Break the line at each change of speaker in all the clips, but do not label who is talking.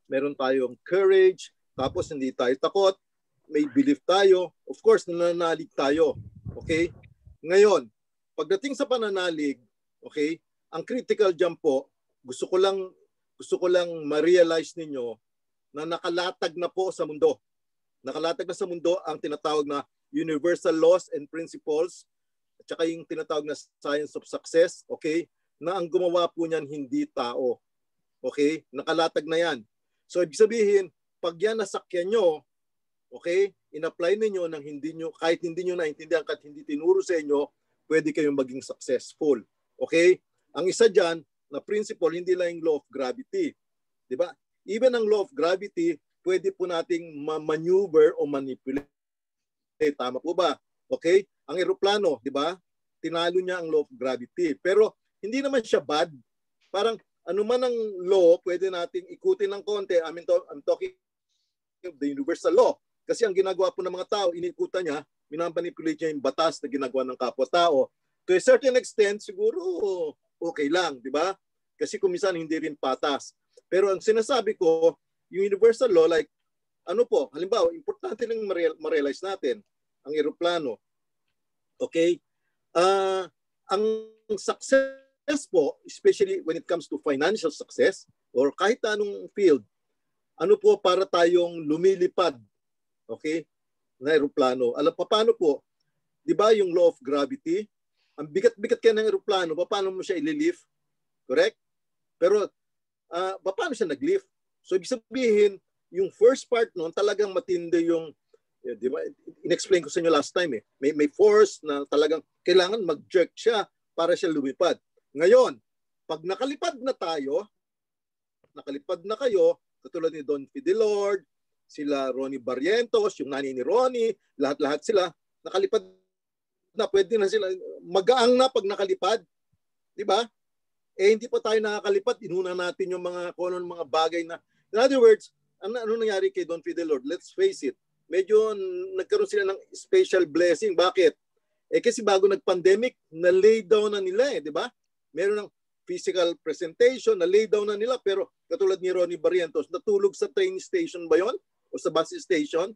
meron tayong courage, tapos hindi tayo takot, may belief tayo, of course, nananalig tayo. Okay? Ngayon, pagdating sa pananalig, okay, ang critical dyan po, gusto ko lang ma-realize ninyo na nakalatag na po sa mundo. Nakalatag na sa mundo ang tinatawag na universal laws and principles at saka yung tinatawag na science of success, okay, na ang gumawa po niyan hindi tao. Okay? Nakalatag na yan. So, ibig sabihin, pag yan nasakyan nyo, okay, in-apply ninyo ng kahit hindi nyo naintindihan, kahit hindi tinuro sa inyo, pwede kayong maging successful. Okay? Ang isa dyan, na principle, hindi lang yung law of gravity. Diba? Even ang law of gravity, pwede po nating maneuver o manipulate. Tama po ba? Okay? Ang eroplano, diba? Tinalo niya ang law of gravity. Pero, hindi naman siya bad. Parang, ano man ang law, pwede nating ikutin ng konti. I'm talking of the universal law. Kasi ang ginagawa po ng mga tao, inikutan niya, minamanipulate niya yung batas na ginagawa ng kapwa-tao. To a certain extent, siguro okay lang, di ba? Kasi kung minsan hindi rin patas. Pero ang sinasabi ko, yung universal law, like, ano po, halimbawa, importante lang ma-realize natin, ang eroplano. Okay? Ang success po, especially when it comes to financial success or kahit anong field, ano po para tayong lumilipad, okay, na eroplano. Alam pa paano po, di ba yung law of gravity, ang bigat-bigat kaya ng eroplano, paano mo siya ililift? Correct? Pero, paano siya nag-lift? So, ibig sabihin, yung first part noon, talagang matindi yung, di ba, in-explain ko sa inyo last time eh, may force na talagang kailangan mag-jerk siya para siya lumipad. Ngayon, pag nakalipad na kayo, katulad ni Don Fidelord, sila Ronnie Barrientos, yung nanay ni Ronnie, lahat-lahat sila, nakalipad na, pwede na sila, magaang na pag nakalipad. Di ba? Eh, hindi pa tayo nakakalipad, inuna natin yung mga bagay na, in other words, ano nangyari kay Don Fidelord? Let's face it, medyo nagkaroon sila ng special blessing. Bakit? Eh, kasi bago nag-pandemic, na-lay down na nila eh, di ba? Meron ng physical presentation, na-lay down na nila, pero katulad ni Ronnie Barrientos, natulog sa train station ba yon? O sa bus station?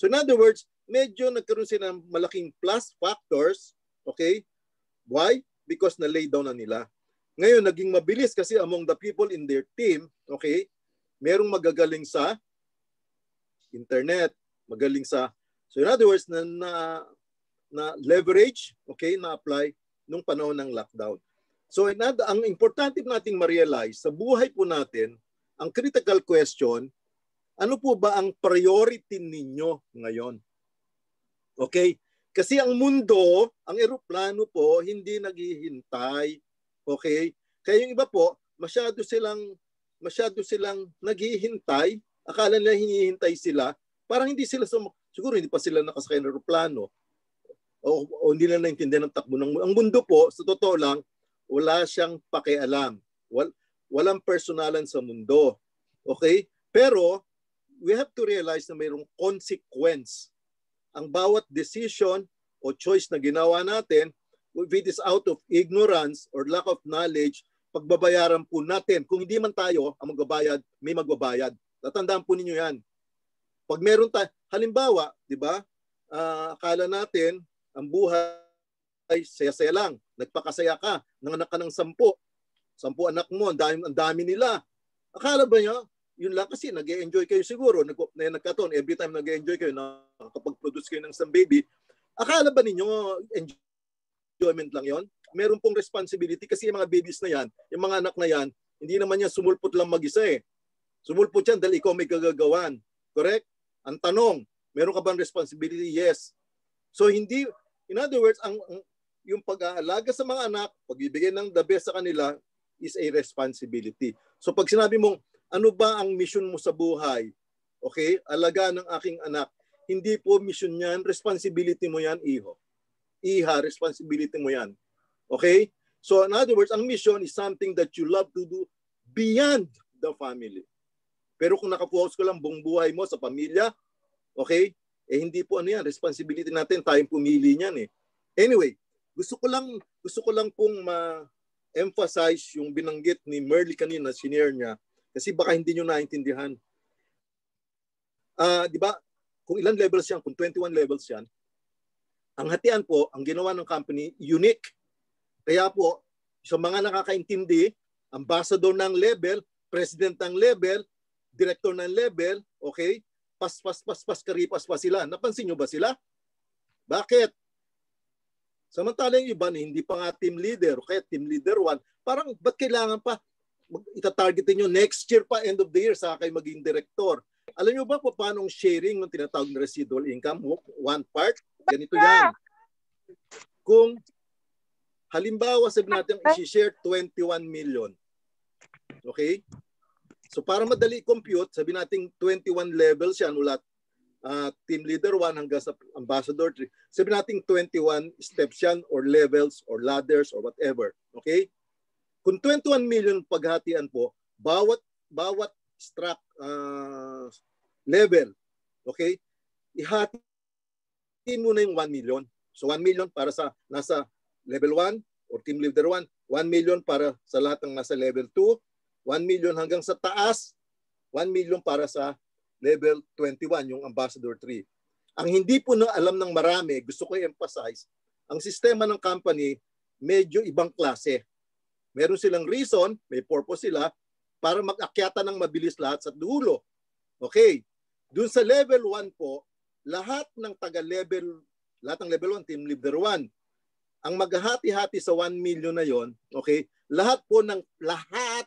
So in other words, medyo nagkaroon sila ng malaking plus factors, okay? Why? Because na-lay down na nila. Ngayon, naging mabilis kasi among the people in their team, okay, merong magagaling sa internet, magaling sa, so in other words, na leverage, okay, na-apply nung panahon ng lockdown. So ang importante nating ma-realize sa buhay po natin, ang critical question, ano po ba ang priority ninyo ngayon? Okay? Kasi ang mundo, ang eroplano po, hindi naghihintay. Okay? Kaya yung iba po, masyado silang naghihintay, akala nila hinihintay sila, parang hindi sila, siguro hindi pa sila nakasakay ng eroplano o hindi na naintindihan ng takbo ng mundo. Ang mundo po, sa totoo lang, wala siyang pakialam. Walang personalan sa mundo. Okay? Pero, we have to realize na mayroong consequence. Ang bawat decision o choice na ginawa natin, if it is out of ignorance or lack of knowledge, pagbabayaran po natin. Kung hindi man tayo ang magbabayad, may magbabayad. Tatandaan po ninyo yan. Pag meron tayo, halimbawa, di ba, akala natin, ang buhay ay saya-saya lang. Nagpakasaya ka, nanganak ka ng 10 anak mo, ang dami nila. Akala ba niya, yun lang kasi nag-e-enjoy kayo siguro, nagkataon, every time nag-e-enjoy kayo, nakapag-produce kayo ng isang baby, akala ba ninyo enjoyment lang yon? Meron pong responsibility kasi yung mga babies na yan, yung mga anak na yan, hindi naman yan sumulpot lang mag-isa eh. Sumulpot yan dahil ikaw may kagagawan. Correct? Ang tanong, meron ka bang responsibility? Yes. So hindi, in other words, yung pag-aalaga sa mga anak, pagbibigay ng the best sa kanila is a responsibility. So pag sinabi mong, ano ba ang mission mo sa buhay? Okay? Alaga ng aking anak. Hindi po mission yan. Responsibility mo yan, iho. Iha, responsibility mo yan. Okay? So in other words, ang mission is something that you love to do beyond the family. Pero kung nakapokus ko lang buong buhay mo sa pamilya, okay? Eh hindi po ano yan. Responsibility natin, tayong pumili niyan eh. Anyway, gusto ko lang pong ma-emphasize yung binanggit ni Merly kanina, senior niya, Kasi baka hindi nyo naintindihan. Di ba, kung ilan levels yan, kung 21 levels yan, ang hatian po, ang ginawa ng company, unique. Kaya po, sa mga nakakaintindi, ambassador ng level, president ng level, director ng level, okay, karipas pa sila. Napansin nyo ba sila? Bakit? Samantalang yung iba na hindi pa nga team leader, kaya team leader 1, parang ba't kailangan pa itatargetin nyo next year pa, end of the year, sa kayo maging director? Alam nyo ba kung paano ang sharing ng tinatawag na residual income? One part, ganito yan. Kung halimbawa sabi natin i-share 21 million. Okay? So para madali compute, sabi natin 21 levels yan mula team leader 1 hanggang sa ambassador 3. Sabi natin 21 steps yan or levels or ladders or whatever. Okay? Kung 21 million paghatian po, bawat level, okay? Ihati mo na yung 1 million. So 1 million para sa nasa level 1 or team leader 1, 1 million para sa lahat ng nasa level 2, 1 million hanggang sa taas, 1 million para sa level 21, yung ambassador 3. Ang hindi po na alam ng marami, gusto ko i-emphasize, ang sistema ng company medyo ibang klase. Meron silang reason, may purpose sila, para mag-akyata ng mabilis lahat sa dulo. Okay. Doon sa level 1 po, lahat ng lahat ng level 1, team leader 1, ang maghahati-hati sa 1 million na yon, okay, lahat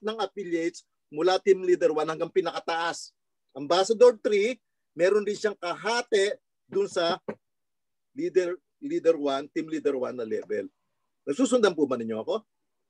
ng affiliates mula team leader 1 hanggang pinakataas. Ambassador 3, meron din siyang kahati dun sa leader 1, team leader 1 na level. Nasusundan po ba ninyo ako?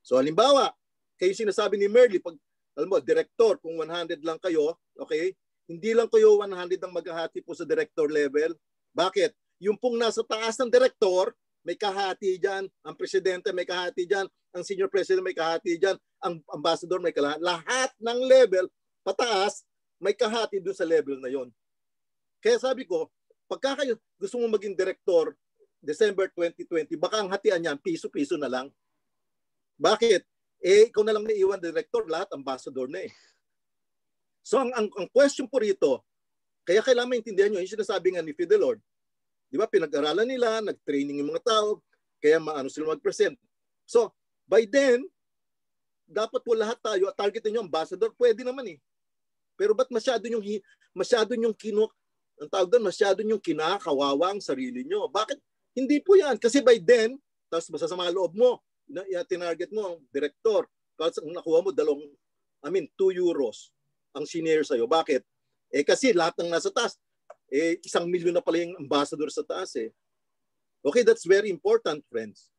So halimbawa, kayo sinasabi ni Merly, pag alam mo, director, kung 100 lang kayo, okay, hindi lang kayo 100 ang maghahati po sa director level. Bakit? Yung pong nasa taas ng director, may kahati dyan, ang presidente may kahati dyan, ang senior president may kahati dyan, ang ambassador may kahati. Lahat ng level, pataas, may kahati doon sa level na yon. Kaya sabi ko, pagka kayo gusto mo maging director, December 2020, baka ang hatian niyan, piso-piso na lang. Bakit? Ikaw na lang naiwan director, lahat ambassador na eh. So ang question po rito, kaya kailangan maintindihan nyo, yung sinasabi nga ni Fidelord, di ba, pinag-aralan nila, nag-training yung mga tao, kaya maano sila mag-present. So, by then, dapat po lahat tayo, targetin nyo ambassador, pwede naman eh. Pero ba't masyado yung kinakawawa ang sarili nyo? Bakit? Hindi po yan. Kasi by then, tapos masasama loob mo, tinarget mo ang director. Kasi nakuha mo 2 euros ang senior sa'yo. Bakit? Kasi lahat ng nasa taas, 1 milyon na pala yung ambassador sa taas eh. Okay, that's very important, friends.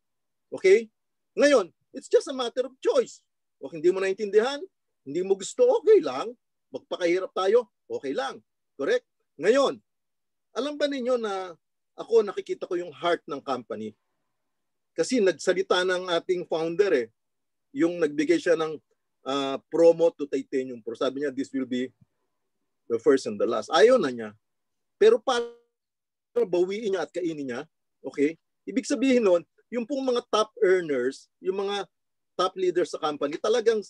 Okay? Ngayon, it's just a matter of choice. O hindi mo naintindihan, hindi mo gusto, okay lang. Magpakahirap tayo, okay lang. Correct? Ngayon, alam ba ninyo na ako nakikita ko yung heart ng company? Kasi nagsalita ng ating founder eh, yung nagbigay siya ng promo to Titanium Pro. Sabi niya, this will be the first and the last. Ayaw na niya. Pero para bawiin niya at kainin niya, okay? Ibig sabihin nun, yung pong mga top earners, yung mga top leaders sa company, talagang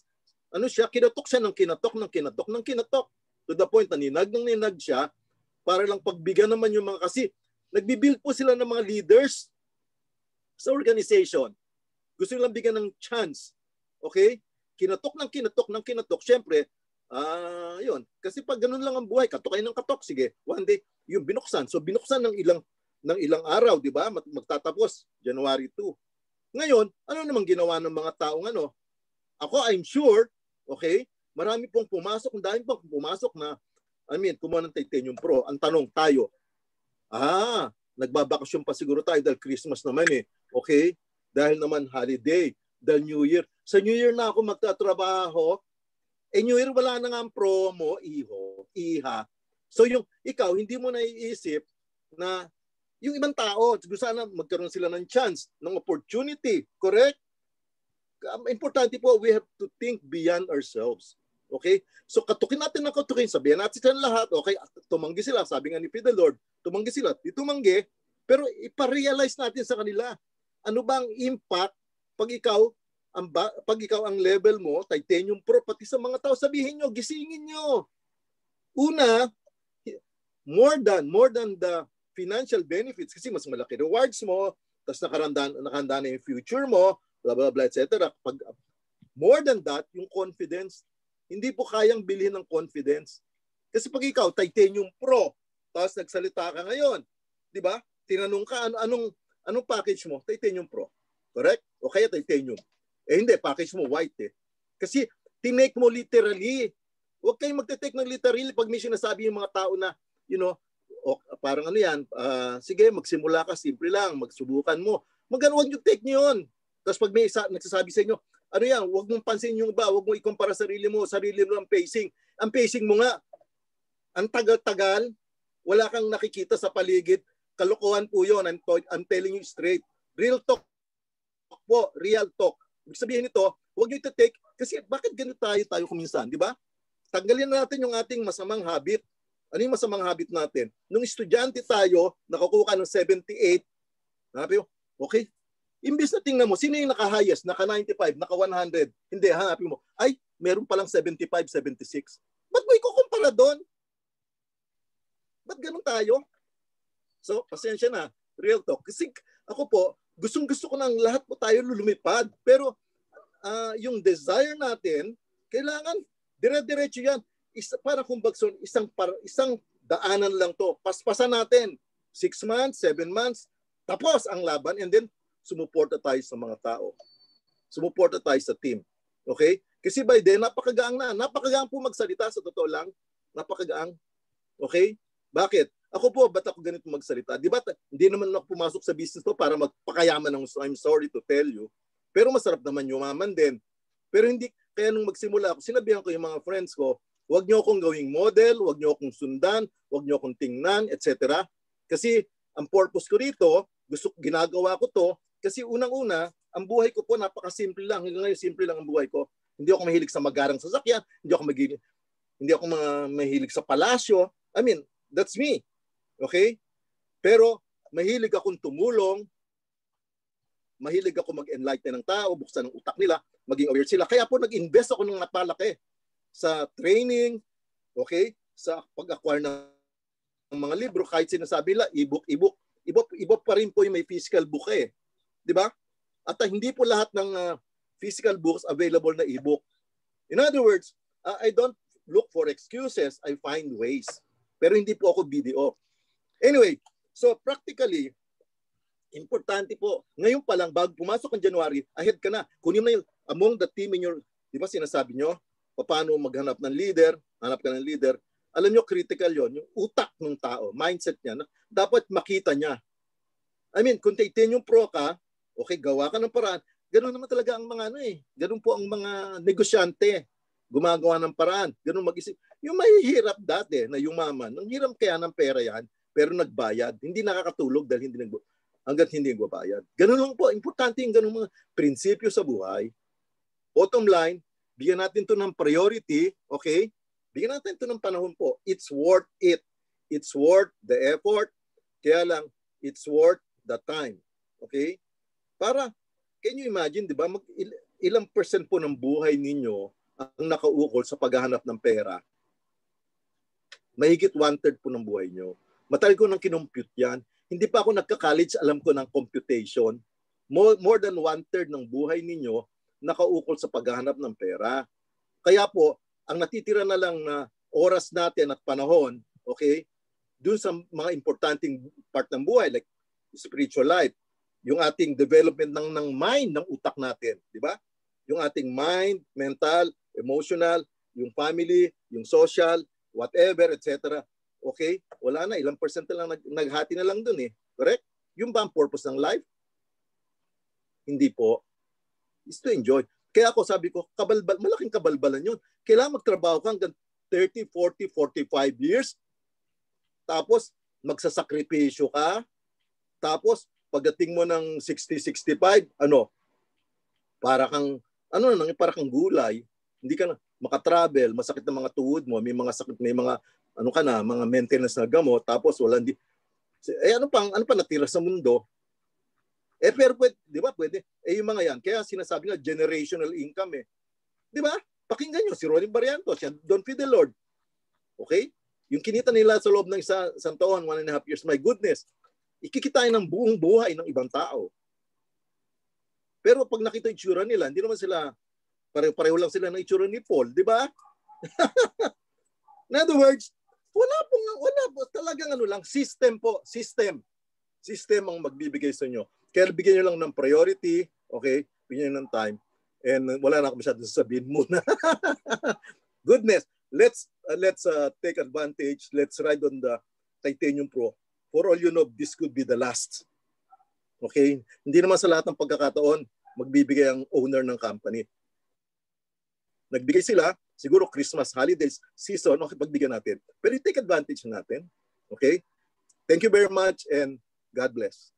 kinatok siya ng kinatok. To the point na ninag siya para lang pagbigyan naman yung mga, kasi nagbibuild po sila ng mga leaders sa organization. Gusto nilang bigyan ng chance. Okay? Kinatok. Siyempre, yun. Kasi pag ganun lang ang buhay, katok ng katok, sige. One day, yung binuksan. So binuksan ng ilang araw, di ba? Magtatapos, January 2. Ngayon, ano namang ginawa ng mga taong Ako, I'm sure, okay, marami pong pumasok, dahil pong pumasok na, kumuha ng Titanium Pro. Ang tanong tayo, nagbabakasyon pa siguro tayo dahil Christmas naman eh. Okay? Dahil naman holiday, dahil New Year. Sa New Year na ako magtatrabaho, New Year wala na nga ang promo, iha. So ikaw, hindi mo naiisip na yung ibang tao, sana magkaroon sila ng chance, ng opportunity. Correct? Importante po, we have to think beyond ourselves. Okay? So katukin natin ng katukin, sabihan natin sa lahat, okay, tumanggi sila, sabi nga ni Fidelord, tumanggi sila, tumanggi, pero iparealize natin sa kanila, ano bang impact pag ikaw pag ikaw ang level mo, Titanium Pro, pati sa mga tao, sabihin nyo, gisingin nyo. Una, more than the financial benefits, kasi mas malaki rewards mo, tapos nakahanda na yung future mo, blah, blah, blah, etc. More than that, yung confidence, hindi po kayang bilhin ng confidence. Kasi pag ikaw, Titanium Pro, tapos nagsalita ka ngayon, di ba? Tinanong ka, anong package mo? Titanium Pro. Correct? O kaya Titanium. Hindi, package mo white eh. Kasi tinake mo literally. Huwag kayong magte-take ng literally pag may sinasabi yung mga tao na, parang ano yan, sige, magsimula ka, simple lang, magsubukan mo. Huwag yung take nyo yun. Tapos pag may nagsasabi sa inyo, ano yan, huwag mong pansin yung iba, huwag mong ikumpara sarili mo ang pacing. Ang pacing mo nga, ang tagal-tagal, wala kang nakikita sa paligid, kalokohan po yun. I'm telling you straight. Real talk po, real talk. Ibig sabihin nito, huwag nyo ito-take, kasi bakit ganito tayo kuminsan, di ba? Tanggalin natin yung ating masamang habit. Ano yung masamang habit natin? Nung estudyante tayo, nakakuha ng 78, hanapin mo, okay, imbis na tingnan mo, sino yung naka-highest, naka-95, naka-100, hindi, hanapin mo, ay, meron palang 75, 76. Ba't mo ikukumpara doon? Ba't ganun tayo? So, pasensya na, real talk. Kasi ako po, gustong-gusto ko ng lahat po tayo lumipad. Pero yung desire natin, kailangan dire-diretso yan. Para kung bagson, isang daanan lang to. Paspasan natin. 6 months, 7 months, tapos ang laban, and then sumuporta tayo sa mga tao. Sumuporta tayo sa team. Okay? Kasi by then, napakagaang na. Napakagaang po magsalita, sa totoo lang. Napakagaang. Okay? Bakit? Ako po, ba't ako ganito magsalita? Di ba, hindi naman ako pumasok sa business to para magpakayaman ng I'm sorry to tell you. Pero masarap naman yumaman din. Pero hindi, kaya nung magsimula ako, sinabihan ko yung mga friends ko, huwag niyo akong gawing model, huwag niyo akong sundan, huwag niyo akong tingnan, etc. Kasi ang purpose ko rito, ginagawa ko to, kasi unang-una, ang buhay ko po napakasimple lang. Hanggang ngayon, simple lang ang buhay ko. Hindi ako mahilig sa magarang sasakyan, hindi ako mahilig sa palasyo. I mean, that's me. Okay? Pero mahilig akong tumulong, mahilig ako mag-enlighten ng tao, buksan ng utak nila, maging aware sila. Kaya po nag-invest ako ng napalaki sa training, okay? Sa pag-acquire ng mga libro, kahit sinasabi nila, iba pa rin po yung may physical book eh. Di ba? At hindi po lahat ng physical books available na e-book. In other words, I don't look for excuses, I find ways. Pero hindi po ako BDO. Anyway, so practically, importante po, ngayon pa lang, bago pumasok ang January, ahead ka na. Kunin na yung among the team in your, di ba sinasabi nyo, paano maghanap ng leader, hanap ka ng leader. Alam nyo, critical yon, yung utak ng tao, mindset niya, dapat makita niya. I mean, kung Titanium Pro ka, okay, gawa ka ng paraan, ganun naman talaga ang mga ganun po ang mga negosyante, gumagawa ng paraan, ganun mag-isip. Yung mahihirap dati na yumaman, ang hirap kaya ng pera yan, pero nagbayad. Hindi nakakatulog dahil hanggat hindi nagbabayad. Ganun lang po. Importante yung ganun mga prinsipyo sa buhay. Bottom line, bigyan natin to ng priority, okay? Bigyan natin to ng panahon po. It's worth it. It's worth the effort. Kaya lang, it's worth the time. Okay? Para, can you imagine, di ba, ilang percent po ng buhay ninyo ang nakaukol sa paghahanap ng pera? Mahigit 1/3 po ng buhay nyo. Matagal ko nang kinompute yan. Hindi pa ako nagka-college, alam ko ng computation. More than 1/3 ng buhay ninyo nakaukol sa paghahanap ng pera. Kaya po, ang natitira na lang na oras natin at panahon, okay, dun sa mga importanteng part ng buhay, like spiritual life, yung ating development ng mind, ng utak natin, di ba? Yung ating mind, mental, emotional, yung family, yung social, whatever, etc. Okay? Wala na. Ilang percent na lang naghati na lang dun eh. Correct? Yung ba ang purpose ng life? Hindi po. Is to enjoy. Kaya ako sabi ko, malaking kabalbalan yun. Kailangan magtrabaho ka hanggang 30, 40, 45 years. Tapos, magsasakripisyo ka. Tapos, pagdating mo ng 60, 65, para kang gulay. Hindi ka na makatravel, masakit na mga tuhod mo, may mga sakit, may mga mga maintenance na gamot, tapos ano pa natira sa mundo? Pero pwede, di ba, pwede. Yung mga yan, kaya sinasabi nga generational income eh. Di ba? Pakinggan nyo, si Ronnie Barrientos, si Don Fidelord. Okay? Yung kinita nila sa loob ng isang taon, 1.5 years, my goodness, ikikitain ng buong buhay ng ibang tao. Pero pag nakita yung itsura nila, hindi naman sila, pareho lang sila ng itsura ni Paul, di ba? In other words, wala po, talagang ano lang, system po, system ang magbibigay sa inyo. Kaya bigyan nyo lang ng priority, okay? Bigyan nyo ng time. And wala na ako masyadong sabihin muna. Goodness, let's take advantage. Let's ride on the Titanium Pro. For all you know, this could be the last. Okay? Hindi naman sa lahat ng pagkakataon magbibigay ang owner ng company. Nagbigay sila, siguro Christmas, holidays, season, okay, pagbigyan natin. Pero take advantage natin. Okay? Thank you very much and God bless.